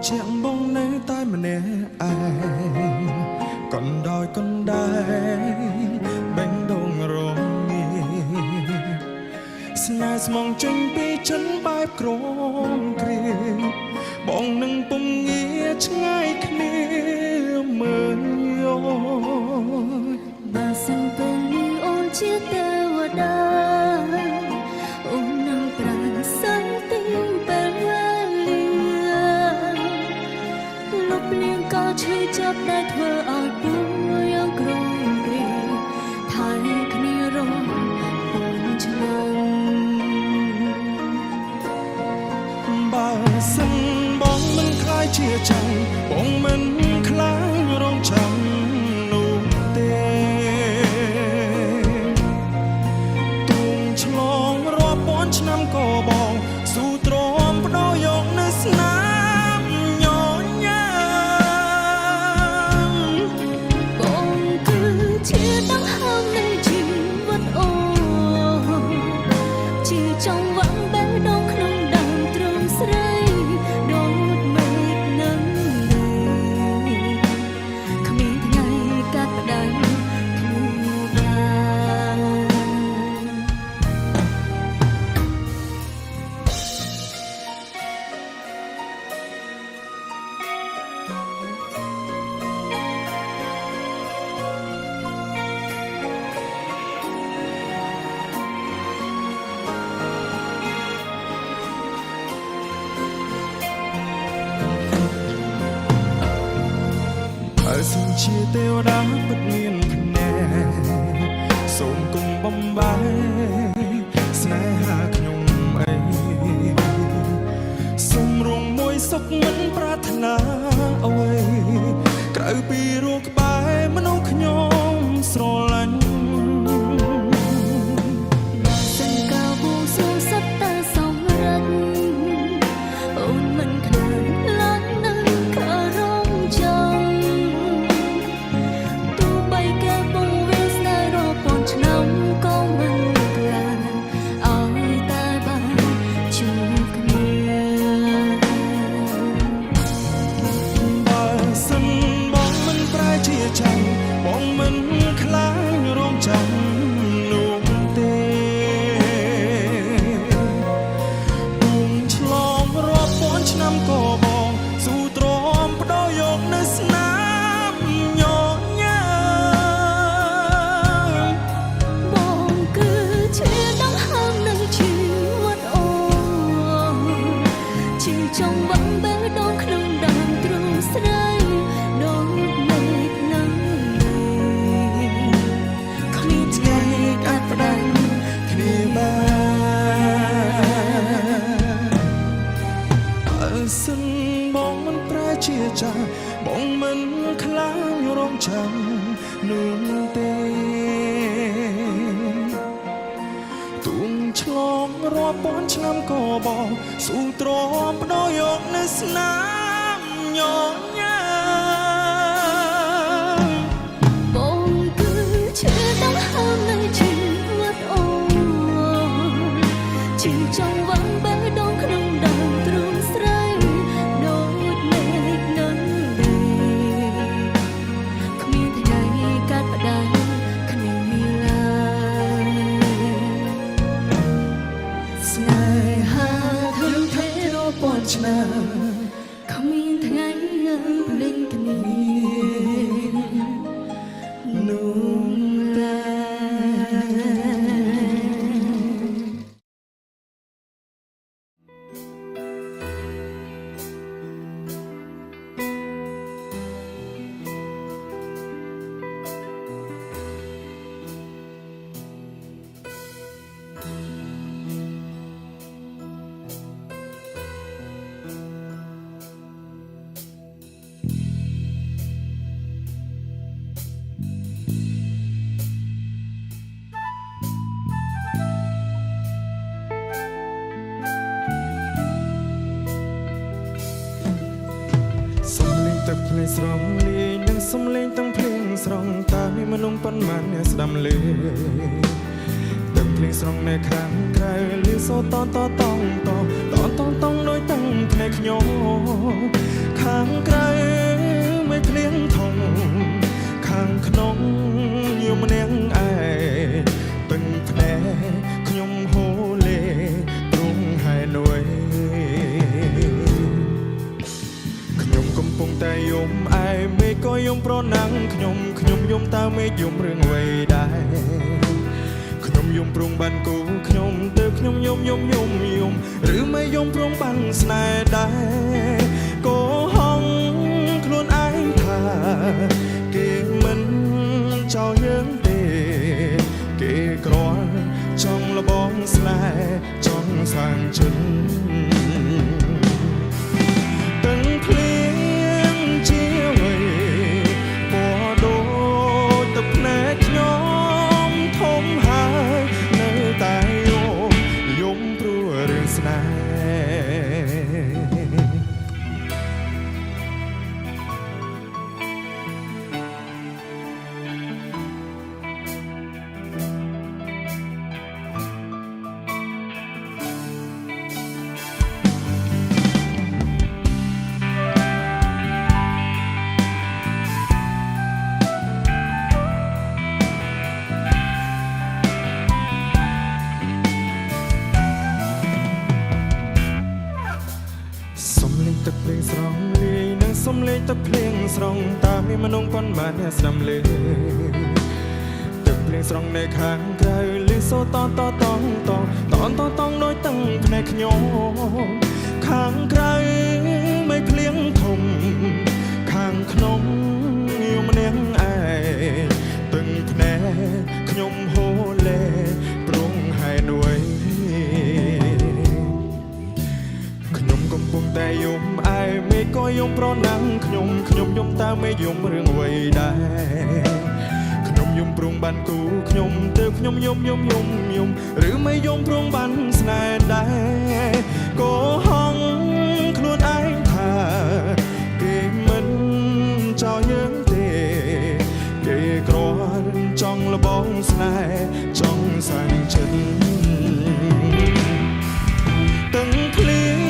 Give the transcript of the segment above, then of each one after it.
ជាបងនៅតែម្នាក់ឯងកណ្ដោយកណ្ដែងបេះដូងរងងាស្នេហ៍ស្មងចេញពីចិនបែបក្រងគ្រាបងនឹងពុំងាឆ្ងាយគ្នាមើលយោបើសិនពេលនេះអូនជាទេវតាអូននឹងប្រាំសិនទីពេលវេលាលុបលៀងក៏ឈឺចាប់ដែលធ្វើឲ្យពួរយ៉ាងក្រំគ្រាថែគ្នារងអូនឆ្នាំបើសិនបងមិនខ្លាចជាចាំបងមិនខ្លាចរងចាំនោះទេទូងឆ្លងរាប់ពាន់ឆ្នាំក៏បងស៊ូទ្រាំបដោយកនៅស្នាមញញ៉ាំបងគឺជាដង្ហើមនៃជីវិតអូនជាចង់វ៉ាំបេះដូងក្នុងដើមទ្រង់ស្រីដូចមេឃនឹងគ្មានថ្ងៃកាត់ផ្ដាច់គ្នាបានបើសិនជាទេវតាពិតមានភ្នែកសូមគុំបំបែកស្នេហាខ្ញុំអីសូមរងមួយសុខមិនប្រាថ្នាអ្វីក្រៅពីរੂក្បែរមនុស្សខ្ញុំស្រឡាញ់សិនកាបួងសួងសត្វតែសម្រិតអូនមិនខ្លាចឡើងនឹងក៏រងចាំទោះបីគេបងវាស្នេហ៍រាប់ពាន់ឆ្នាំក៏មិនខ្លាចឲ្យតែបានជួបគ្នាបើសិនបងមិនប្រែជាចាំបងមិនខ្លាចរងចាំនោះទេទូងឆ្លងរាប់ពាន់ឆ្នាំក៏បងស៊ូទ្រាំបដោយកនៅស្នាមញញ៉ាំបងគឺជាដង្ហើមនៃជីវិតអូនជាចង់វ៉ាំបេះដូងក្នុងដើមទ្រង់ស្រីដូចមេឃនឹងគ្មានថ្ងៃកាត់ផ្ដាច់គ្នាបានបើសិនបងមិនប្រែជាចាបងមិនខ្លាចរងចាំនោះទេទូងឆ្លងរាប់ពាន់ឆ្នាំក៏បងស៊ូទ្រាំបដោយកនៅស្នាមញញ៉ាំបងគឺជាដង្ហើមនៃជីវិតអូនជាចង់វ៉ាំបេះដូងក្នុងដើមទ្រង់ស្រីដូចមេឃនឹងដីគ្មានថ្ងៃកាត់ផ្ដាច់គ្នាមានឡើយស្នេហាធំធេងរាប់ពាន់ឆ្នាំគ្មានថ្ងៃភ្លេចគ្នានោះតែ ទឹកភ្នែកស្រងលាយនឹងសំឡេងទាំងភ្លេងស្រងតើមានមនុស្សប៉ុន្មានអ្នកស្ដាំលេទឹកភ្លេងស្រងនៅខាងក្រៅលឺសូរតតតងតតតងតងដោយទាំងភ្នែកខ្ញុំខ កំពុងតែយំឯមេឃក៏យំប្រណាំងខ្ញុំយំតើមេឃយំរឿងអ្វីដែរខ្ញុំយំព្រមបានគូខ្ញុំទៅខ្ញុំយំឬមិនយំព្រមបានស្នេហ៍ដែរក៏ហងខ្លួនឯងថាគេមិនចោលយើងទេគេគ្រាន់ចង់លបងស្នេហ៍ចង់សាងចិត្តទាំងភ្លៀងជាអ្វីពណ៌ដូចទឹកភ្នែកខ្ញុំធំហើយនៅតែយំព្រោះរឿងស្នេហ៍ទឹកភ្លៀងស្រង់លាយនឹងសំលេងទឹកភ្លៀងស្រង់តាមមានមនុស្សប៉ុន្មានអ្នកស្ដាំលេទឹកភ្លៀងស្រង់នៅខាងក្រៅលឺសូរតតតដោយតឹងភ្នែកខ្ញុំខាងក្រៅមិនភ្លៀងធំខាងក្នុងយំម្នាក់ឯងតឹងភ្នែកខ្ញុំហូរលេប្រងហែនួយកំពុងតែយំឯមេឃក៏យំប្រណាំងខ្ញុំយំតើមេឃយំរឿងអ្វីដែរខ្ញុំយំព្រមបានគូខ្ញុំទៅខ្ញុំយំឬមិនយំព្រមបានស្នេហ៍ដែរក៏ហងខ្លួនឯងថាគេមិនចោលយើងទេគេគ្រាន់ចង់លបងស្នេហ៍ចង់សាងចិត្តទាំងភ្លៀង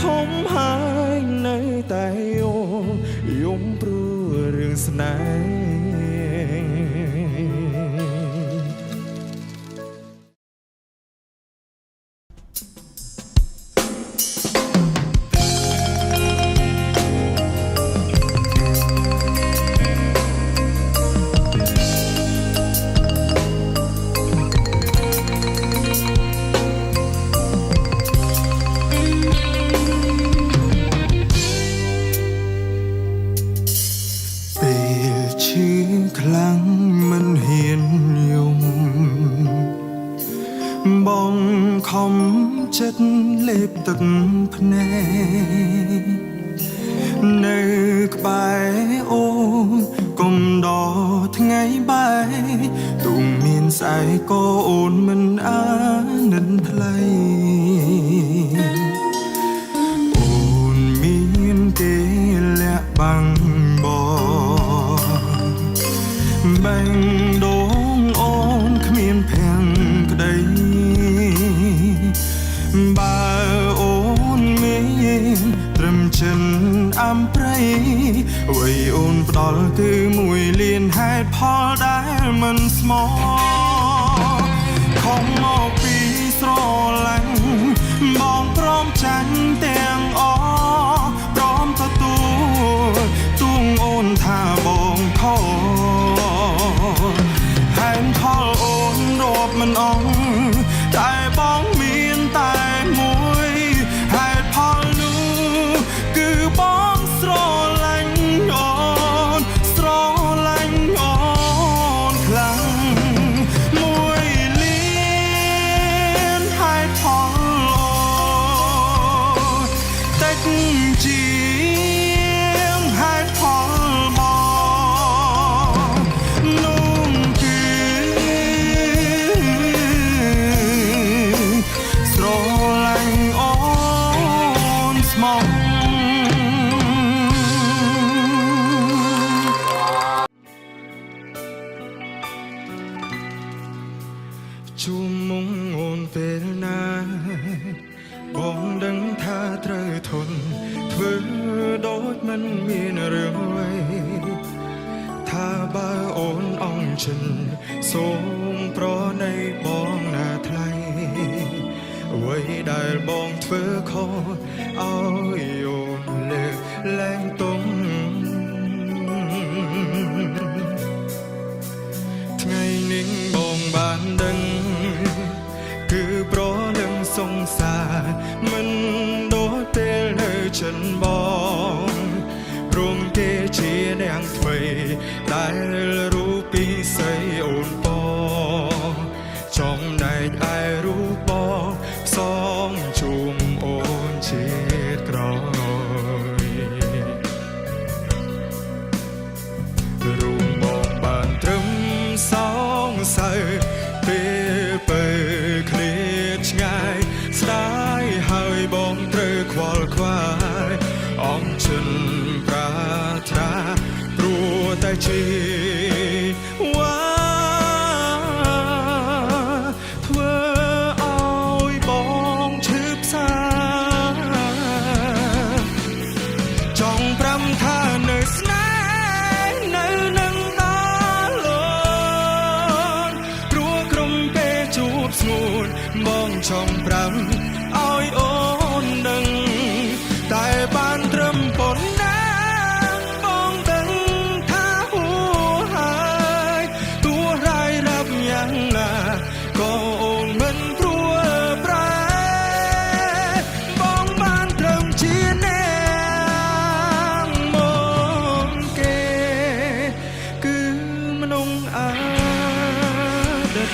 ធំហើយនៅតែយំព្រោះរឿងស្នេហ៍ខ្លាំងមិនហ៊ានយំបងខំចិត្តលេបទឹកភ្នែកនៅក្បែរអូនកុំដកថ្ងៃបែកទូមានស្អែកក៏អូនមិនអាណិនថ្លៃអូនមានគេលាក់បាំងបែងដងអូនគ្មានភាំងក្តីបើអូនមានត្រឹមចិនអំព្រៃអ្វីអូនផ្ដល់គឺមួយលានហេតុផលដែលមិនស្មោះខំមកពីស្រឡាញ់បងព្រមចាញ់ទាំងអស់ព្រមទទួលទួងអូនថាបងខុសហេតុផលអូនរាប់មិនអស់តែបងមានតែមួយហេតុផលនោះគឺបងស្រឡាញ់អូនខ្លាំងមួយលានហេតុផលអូនតិចជាងហេតុផលបងនោះគឺ ฉันសូមប្រណីបងណាថ្លៃអ្វីដែលបងធ្វើខុសឲ្យអូនលើកលែងទុំថ្ងៃនេះបងបានដឹងគឺប្រលឹងសង្សារមិនដូចពេលនៅចិនបងព្រមគេជានាងថ្មីដែលរូបពីស្រីអូនពចំណែកឯរូបបងផ្សងជុំអូនជាតិក្រោយរូបបងបានត្រឹមសងសៅពេលទៅឃ្លាតឆ្ងាយស្ដាយហើយបងត្រូវខ្វល់ខ្វាយអងចិនប្រាថ្នាព្រោះតែជាវ៉ាធ្វើឲ្យបងឈឺផ្សាចង់ប្រាំថានៅស្នេហ៍នៅនឹងដល់លនព្រោះក្រុមពេលជួបស្ងួនបងចង់ប្រាំឲ្យអូននឹងតែបានត្រឹមប៉ុណ្ណាបងដឹងថាហួហើយទោះរាយរាប់យ៉ាងណាក៏អូនមិនព្រួលប្រែបងបានត្រឹមជានាងមកគេគឺមនុស្សអតីត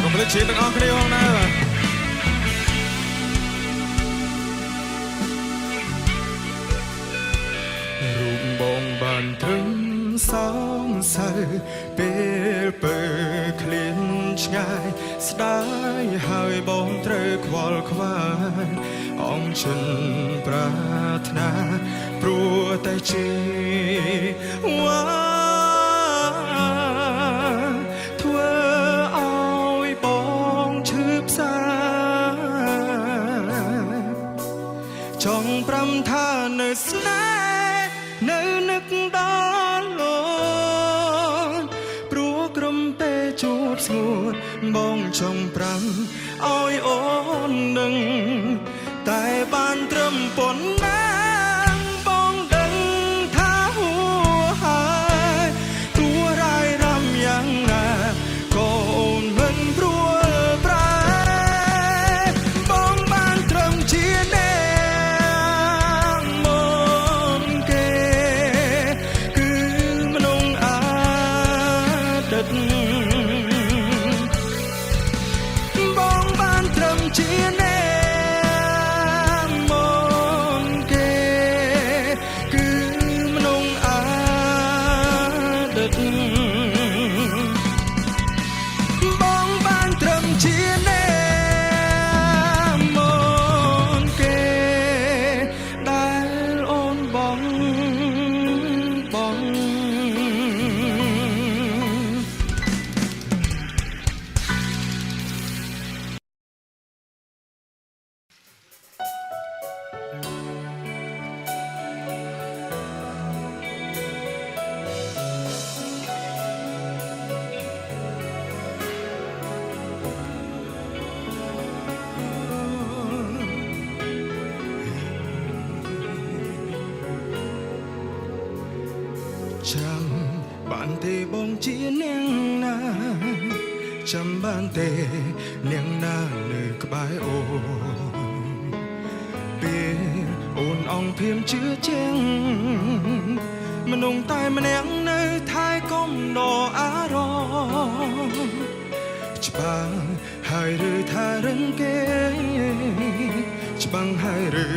កុំភ្លេចជាទាំងអស់គ្នាផងណារូបបងបានត្រឹមសងសៅពេលពើឃ្លានឆ្ងាយស្ដាយហើយបងត្រូវខ្វល់ខ្វាយអងចិនប្រាថ្នាព្រោះតែជាវ៉ាធ្វើឲ្យបងឈឺផ្សាចង់ប្រាំថានៅស្នេហ៍នៅនឹកដល់លនព្រោះក្រុមពេលជួបស្ងួនបងចង់ប្រាំឲ្យអូននឹងតែបានត្រឹមប៉ុណ្ណាបងដឹងថាហួហើយទោះរាយរំយ៉ាងណាក៏អូនមិនព្រួលប្រែបងបានត្រឹមជានាងមកគេគឺមនុស្សអតីតបងបានត្រឹមជានាងមកគេគឺមនុស្សអតីតបងបានត្រឹមជានាងមកគេដែលអូនបងចាំបានទេបងជានាងណាចាំបានទេនាងណានៅក្បែរអូនពេលអូនអងភៀមជឿជាងមនុស្សតែម្នាក់នៅថែកុំដអារម្មណ៍ច្បាស់ហ ហើយឬថារឹងគេច្បាំងហើយឬ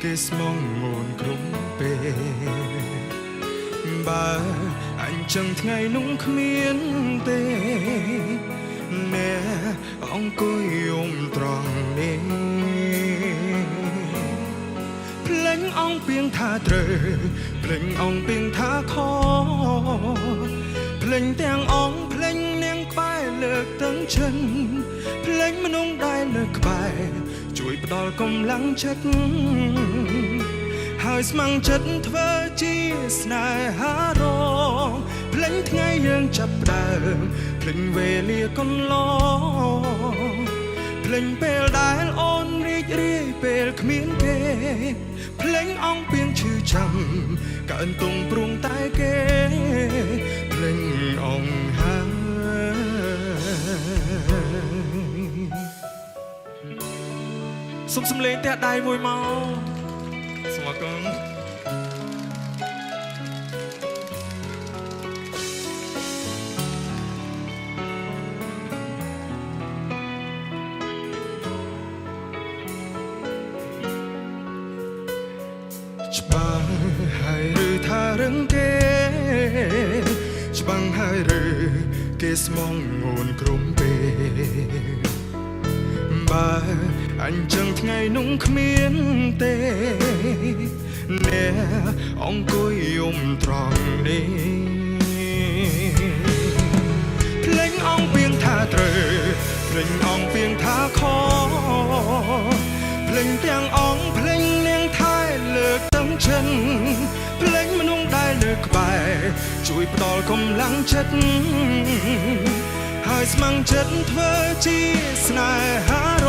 គេស្មងងូនក្រុមពេលបើអញចឹងថ្ងៃនោះគ្មានទេអ្នកអង្គុយយំត្រង់នេះភ្លេងអង្គពីងថាត្រូវភ្លេងអង្គពីងថាខភ្លេងទាំងអង្គភ្លេងនាងក្បែរលើកទាំងចិនភ្លេងមនុស្សដែលនៅក្បែរជួយផ្ដល់កម្លាំងចិត្តហើយស្ម័គ្រចិត្តធ្វើជាស្នេហារងភ្លេងថ្ងៃយើងចាប់ផ្ដើមភ្លេងវេលាកន្លងភ្លេងពេលដែលអូនរីករាយពេលគ្មានគេភ្លេងអង្គពីងឈឺចាំកើនទុំព្រួងតែគេភ្លេងអង្គហើយសុំសំលេងតែដៃមួយមកសូមអរគុណច្បាស់ហើយឬថារឹងគេច្បាស់ហើយឬគេស្មងងូនក្រុមពេលបើអញ្ចឹងថ្ងៃនោះគ្មានទេអ្នកអង្គុយយំត្រង់នេះភ្លេងអង្គពីងថាត្រូវភ្លេងអង្គពីងថាខភ្លេងទាំងអង្គភ្លេងនាងថែលើកទាំងចិនភ្លេងមនុស្សដែលលើក្បែរជួយផ្ដល់កម្លាំងចិត្តហើយស្ម័គ្រចិត្តធ្វើជាស្នេហារ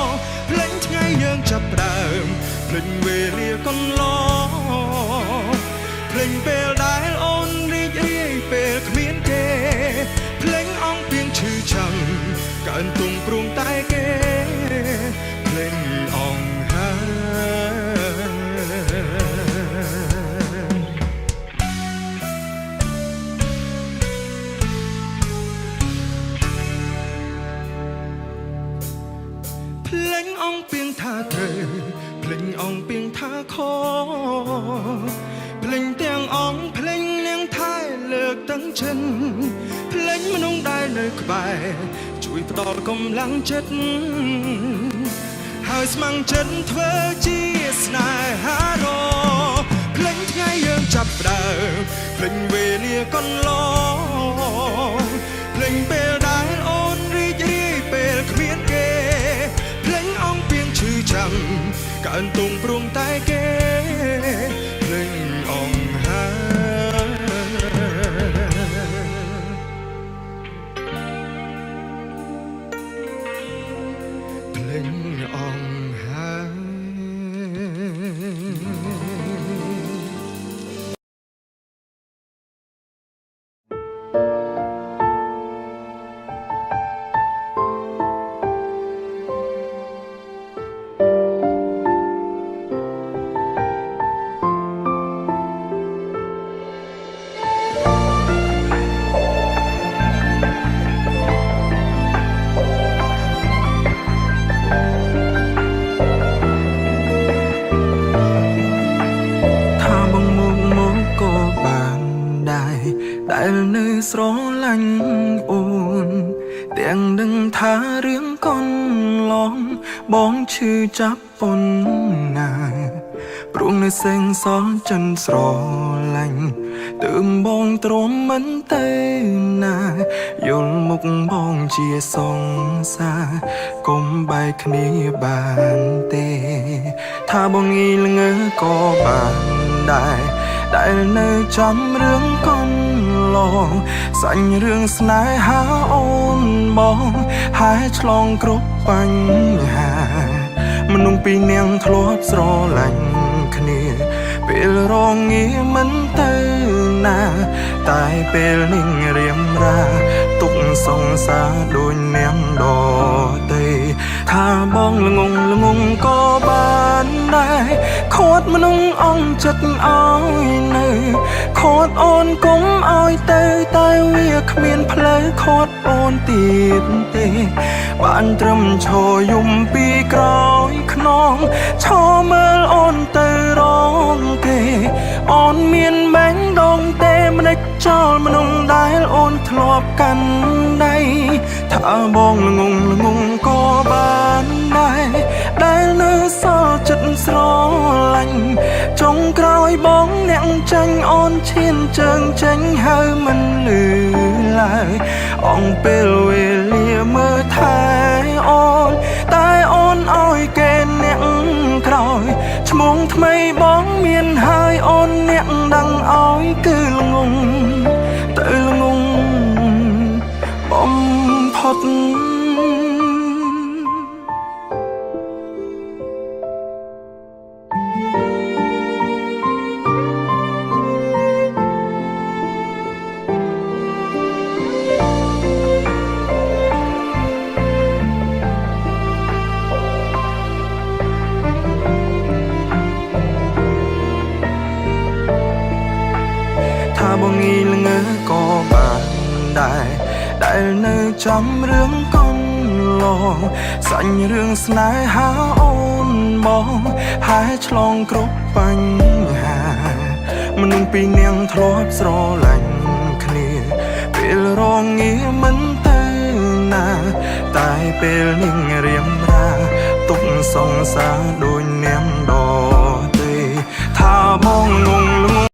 ងភ្លេងថ្ងៃយើងចាប់ផ្ដើមភ្លេងវេលាកន្លងភ្លេងពេលដែលអូនរីករាយពេលគ្មានគេភ្លេងអង្គពីងឈឺចាំកើនទុំព្រួងតែគេភ្លេងអង្គភ្លេងអង្គពីងថាត្រូវភ្លេងអង្គពីងថាខភ្លេងទាំងអង្គភ្លេងនាងថែលើកទាំងចិនភ្លេងមនុស្សដែលនៅក្បែរជួយផ្ដល់កម្លាំងចិត្តហើយស្ម័គ្រចិត្តធ្វើជាស្នេហារងភ្លេងថ្ងៃយើងចាប់ផ្ដើមភ្លេងវេលាកន្លងភ្លេងពេលដែលអូនរីករាយពេលគ្មានគេភ្លេងអង្គពីងឈឺចាំកើនទុំព្រួងតែគេភ្លេងអង្គហើយភ្លេងអង្គហើយ ដែលនៅស្រឡាញ់អូនទាំងនឹងថារឿងកន្លងបងឈឺចាប់ប៉ុណ្ណាព្រោះនៅសេងសល់ចិនស្រឡាញ់ទើបបងទ្រាំមិនទៅណាយល់មុខបងជាសង្សារកុំបែកគ្នាបានទេថាបងងីល្ងើក៏បានដែរដែលនៅចាំរឿងកន្លងសាញ់រឿងស្នេហាអូនបងហើយឆ្លងគ្រប់បញ្ហាមនុស្សពីរនាក់ធ្លាប់ស្រឡាញ់គ្នាពេលរងាមិនទៅណាតែពេលនេះរៀមរាទុកសង្សារដូចនាងដតីថាបងល្ងងក៏បានដែរខួតមនុស្សអងចិត្តឲ្យនៅខួតអូនគុំឲ្យទៅតែវាគ្មានផ្លូវខួត អូនទៀតទេបានត្រឹមឈរយំពីក្រោយខ្នងឈរមើលអូនទៅរងគេអូនមានបែងដងទេម្ដេចចោលមនុស្សដែលអូនធ្លាប់កាន់ដៃថាបងល្ងងក៏បានដែរដែលនៅសល់ចិត្តស្រឡាញ់ចុងក្រោយបងអ្នកចាញ់អូនឈានជើងចេញហើយមិនលឺឡើយអងពេលវេលាមើលថែអូនតែអូនឲ្យគេអ្នកក្រោយឈ្មោះថ្មីបងមានហើយអូនអ្នកដឹងឲ្យគឺល្ងងទៅល្ងងបំផុតថាបងងីល្ងើក៏បានដែរដែលនៅចាំរឿងកូនឡងសាញ់រឿងស្នេហាអូនបងហើយឆ្លងគ្រប់បញ្ហាមនុស្សពីរនាក់ធ្លាប់ស្រឡាញ់គ្នាពេលរងាមិនទៅណាតែពេលនាងរៀមរាទុកសង្សារដូចនាងដទេថាបង